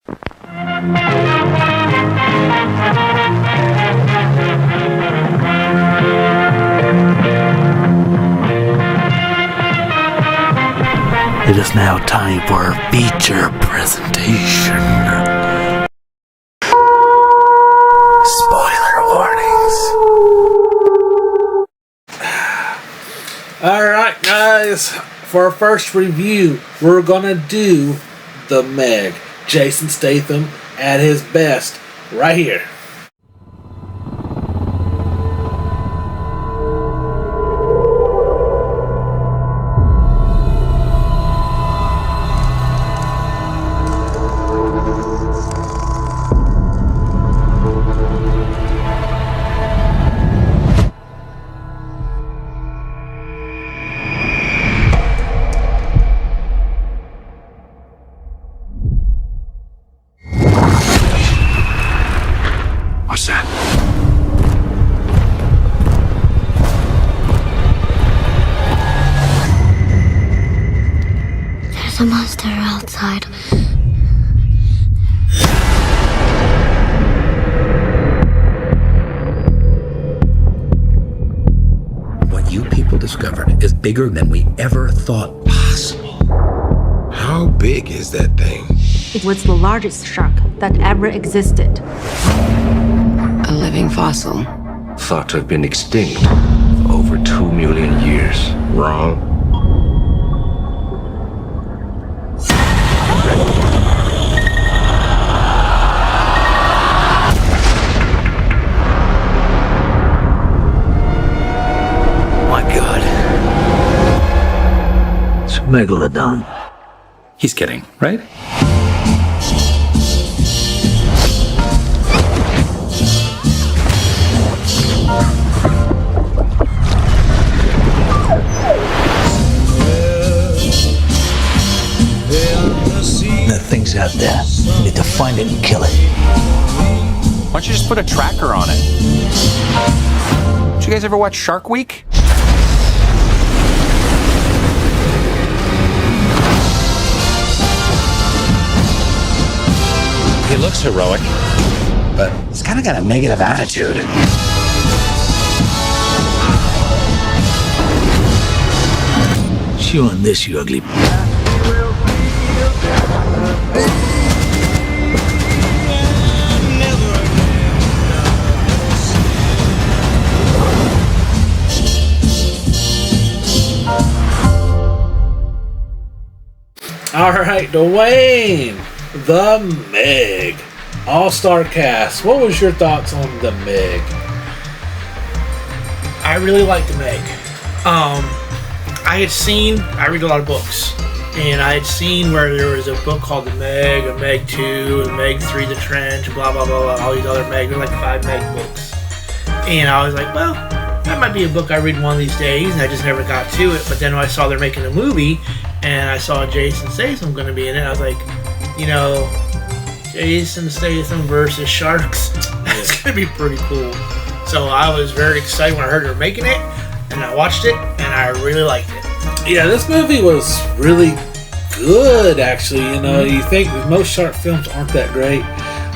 It is now time for our feature presentation. Spoiler warnings. Alright guys, for our first review, we're gonna do The Meg. Jason Statham at his best, right here. What's that? There's a monster outside. What you people discovered is bigger than we ever thought possible. How big is that thing? It was the largest shark that ever existed. A living fossil. Thought to have been extinct over 2 million years. Wrong. My God. It's a megalodon. He's kidding, right? That thing's out there. We need to find it and kill it. Why don't you just put a tracker on it? Did you guys ever watch Shark Week? He looks heroic, but he's kind of got a negative attitude. Chew on this, you ugly. Alright, Dwayne, The Meg. All-star cast. What was your thoughts on The Meg? I really like The Meg. I read a lot of books, and I had seen where there was a book called The Meg, a Meg 2, a Meg 3, The Trench, blah, blah, blah, blah, all these other Meg. There were like 5 Meg books. And I was like, well, that might be a book I read one of these days, and I just never got to it. But then when I saw they're making a movie, and I saw Jason Statham going to be in it, I was like, you know, Jason Statham versus sharks, that's going to be pretty cool. So I was very excited when I heard they were making it, and I watched it, and I really liked it. Yeah, this movie was really good, actually. You know, you think most shark films aren't that great,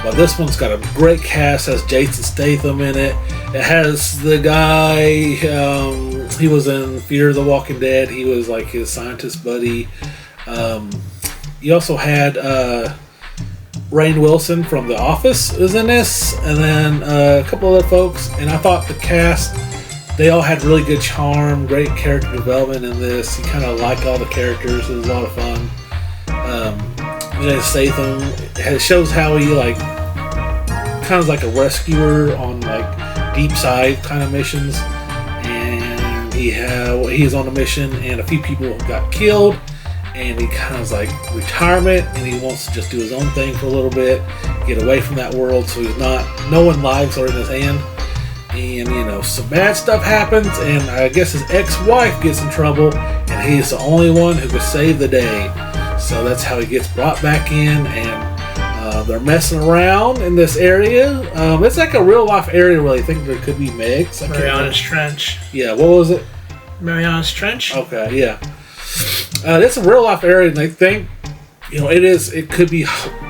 but this one's got a great cast. Has Jason Statham in it. It has the guy, he was in Fear of the Walking Dead. He was like his scientist buddy. You also had Rainn Wilson from The Office is in this, and then a couple other folks. And I thought the cast, they all had really good charm, great character development in this. You kind of like all the characters. It was a lot of fun. Jason Statham, it shows how he like kind of like a rescuer on like deep side kind of missions, and he's on a mission, and a few people got killed, and he kind of is like retirement, and he wants to just do his own thing for a little bit, get away from that world, so he's not, no one lives are in his hand. And you know, some bad stuff happens, and I guess his ex-wife gets in trouble, and he's the only one who could save the day. So that's how he gets brought back in, and they're messing around in this area. It's like a real life area, really. I think there could be Megs. Mariana's Trench. Yeah, what was it? Mariana's Trench. Okay, yeah. It's a real life area, and they think, you know, it could be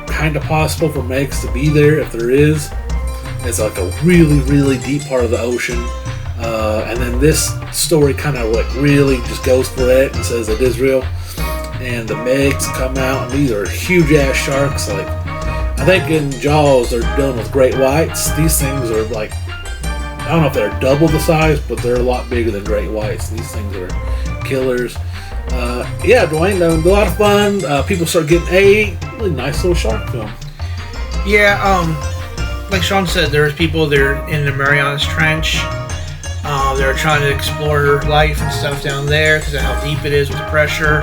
kind of possible for Megs to be there if there is. It's like a really, really deep part of the ocean. And then this story kind of like really just goes for it and says it is real. And the Megs come out, and these are huge ass sharks. Like, I think in Jaws they're dealing with great whites. These things are like, I don't know if they're double the size, but they're a lot bigger than great whites. These things are killers. Yeah, Dwayne, a lot of fun. People start getting a really nice little shark film. Yeah, like Sean said, there's people there in the Marianas Trench. They're trying to explore life and stuff down there because of how deep it is with the pressure.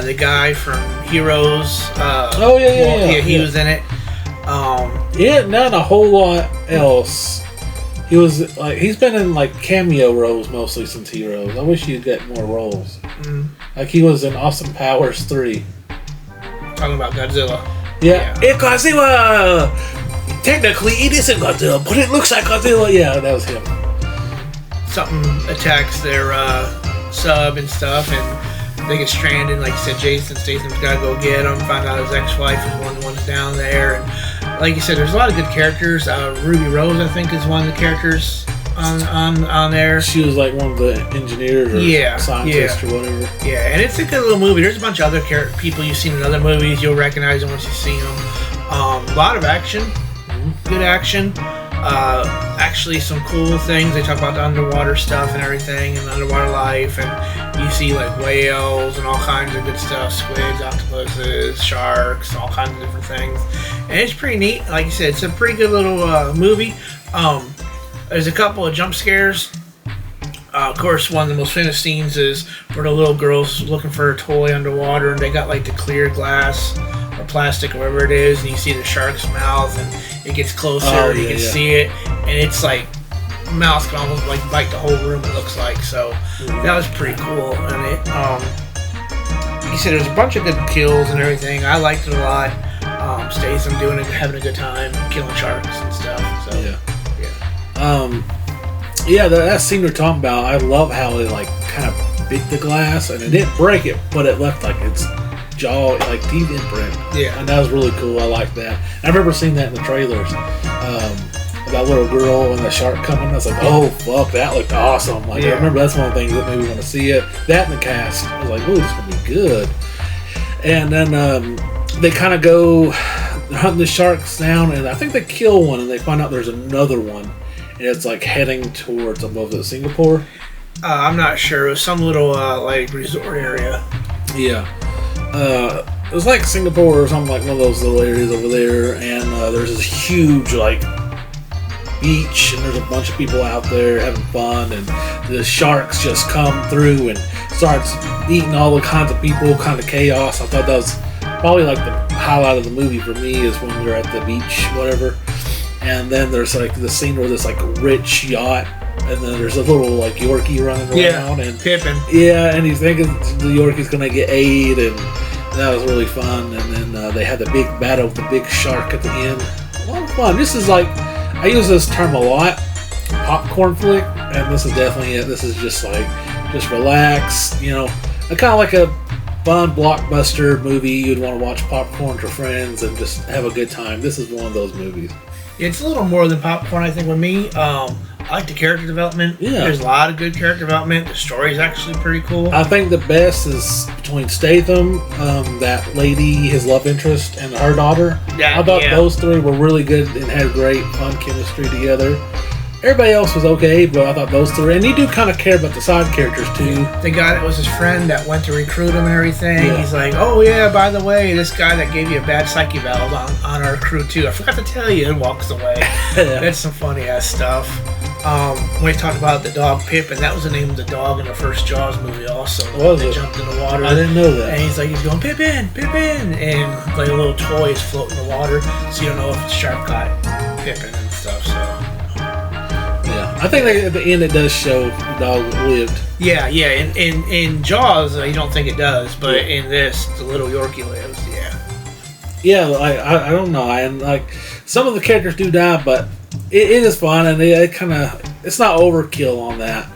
The guy from Heroes. He was in it. He hadn't done a whole lot else. He's been in like cameo roles mostly since Heroes. I wish he'd get more roles. Like he was in Austin Powers 3. Talking about Godzilla. Yeah. Godzilla! Technically it isn't Godzilla, but it looks like Godzilla. Yeah, that was him. Something attacks their sub and stuff, and they get stranded. Like you said, Jason Statham's got to go get them. Find out his ex-wife is one of the ones down there. And like you said, there's a lot of good characters. Ruby Rose, I think, is one of the characters on there. She was like one of the engineers or scientists or whatever. Yeah, and it's a good little movie. There's a bunch of other people you've seen in other movies. You'll recognize them once you see them. A lot of action. Good action. Actually some cool things. They talk about the underwater stuff and everything and underwater life, and you see like whales and all kinds of good stuff, squids, octopuses, sharks, all kinds of different things, and it's pretty neat. Like you said, it's a pretty good little movie. There's a couple of jump scares. Of course, one of the most famous scenes is where the little girl's looking for a toy underwater, and they got like the clear glass or plastic or whatever it is, and you see the shark's mouth, and it gets closer, you can see it, and it's like mouth can almost like bite the whole room, it looks like. So that was pretty cool. And it he said there's a bunch of good kills and everything. I liked it a lot. Statham having a good time killing sharks and stuff. So that scene we're talking about, I love how it like kind of bit the glass, and it didn't break it, but it left like its jaw, like teeth imprint. Yeah, and that was really cool. I like that. I remember seeing that in the trailers. That little girl and the shark coming. I was like, oh fuck, that looked awesome. Like I remember that's one of the things that made me want to see it. That and the cast. I was like, oh, this is gonna be good. And then they kind of go hunting the sharks down, and I think they kill one, and they find out there's another one, and it's like heading towards above Singapore. I'm not sure. It was some little like resort area. Yeah. It was like Singapore or something, like one of those little areas over there, and there's this huge like beach, and there's a bunch of people out there having fun, and the sharks just come through and starts eating all the kinds of people, kind of chaos. I thought that was probably like the highlight of the movie for me, is when they're at the beach, whatever. And then there's like the scene where there's like a rich yacht, and then there's a little like Yorkie running around, and Pippin. Yeah, and he's thinking the Yorkie's gonna get aid, and that was really fun. And then they had the big battle with the big shark at the end. A lot of fun. This is like, I use this term a lot, popcorn flick, and this is definitely it. This is just like, just relax, kind of like a fun blockbuster movie you'd want to watch popcorn with your friends and just have a good time. This is one of those movies. It's a little more than popcorn, I think, with me. I like the character development. Yeah. There's a lot of good character development. The story's actually pretty cool. I think the best is between Statham, that lady, his love interest, and her daughter. Yeah, I thought those three were really good and had great fun chemistry together. Everybody else was okay, but I thought those three, and you do kind of care about the side characters too. The guy that was his friend that went to recruit him and everything, Yeah. he's like, oh yeah, by the way, this guy that gave you a bad psyche valve on our crew too, I forgot to tell you, and walks away. That's some funny ass stuff. When he talked about the dog Pippin, that was the name of the dog in the first Jaws movie also. Was They it? jumped in the water. I didn't know that. And he's going, Pippin, Pippin, and like a little toy is floating in the water, so you don't know if the shark got Pippin and stuff, so. Yeah, I think at the end it does show the dog lived. Yeah. In Jaws, you don't think it does, but in this, the little Yorkie lives. Yeah, I don't know. And like some of the characters do die, but it is fun, and it kind of, it's not overkill on that.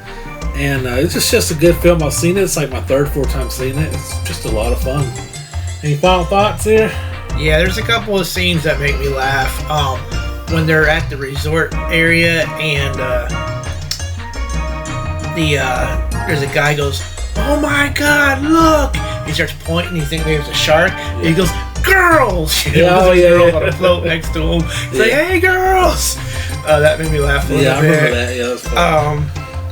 And it's just a good film. I've seen it. It's like my third, fourth time seeing it. It's just a lot of fun. Any final thoughts here? Yeah, there's a couple of scenes that make me laugh. When they're at the resort area and there's a guy goes, "Oh my God, look!" He starts pointing. He thinks there's a shark. And he goes, "Girls!" You know, there's a girl on a float next to him. He's like, "Hey, girls!" That made me laugh a little bit. I remember that. Yeah, that was funny.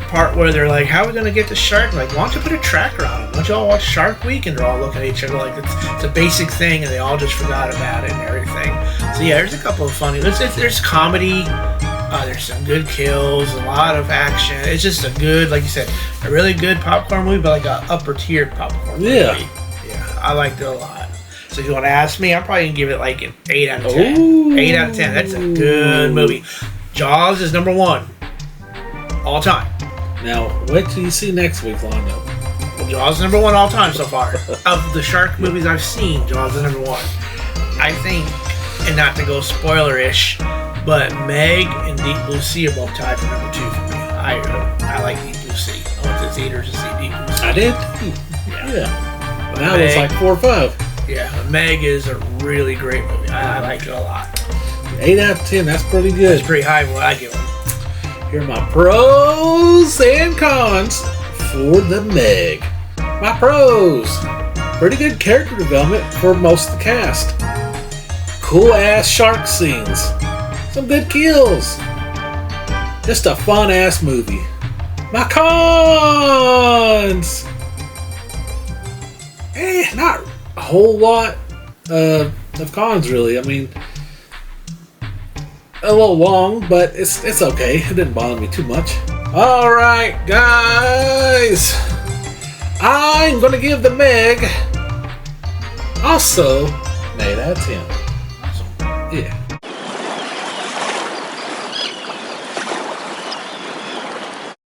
Part where they're like, "How are we gonna get the shark?" Like, why don't you put a tracker on him? Why don't you all watch Shark Week? And they're all looking at each other like it's a basic thing, and they all just forgot about it and everything. So yeah, there's a couple of funny. There's comedy. There's some good kills, a lot of action. It's just a good, like you said, a really good popcorn movie, but like a upper tier popcorn movie. Yeah, I liked it a lot. So if you want to ask me, I'm probably gonna give it like an 8 out of 10. Ooh. 8 out of 10. That's a good movie. Jaws is number 1 all time. Now, what do you see next week, Londo? Well, Jaws is number 1 all time so far. Of the shark movies I've seen, Jaws is number 1. I think, and not to go spoiler-ish, but Meg and Deep Blue Sea are both tied for number 2 for me. I like Deep Blue Sea. I went to the theaters to see Deep Blue Sea. I did too. Yeah. But that was like 4 or 5. Yeah, Meg is a really great movie. I like it a lot. 8 out of 10, that's pretty good. That's pretty high what I give them. Here are my pros and cons for the Meg. My pros. Pretty good character development for most of the cast. Cool ass shark scenes. Some good kills. Just a fun ass movie. My cons. Not a whole lot of cons really. I mean, a little long, but it's okay. It didn't bother me too much. All right, guys. I'm gonna give the Meg also an 8 out of 10. Awesome. Yeah.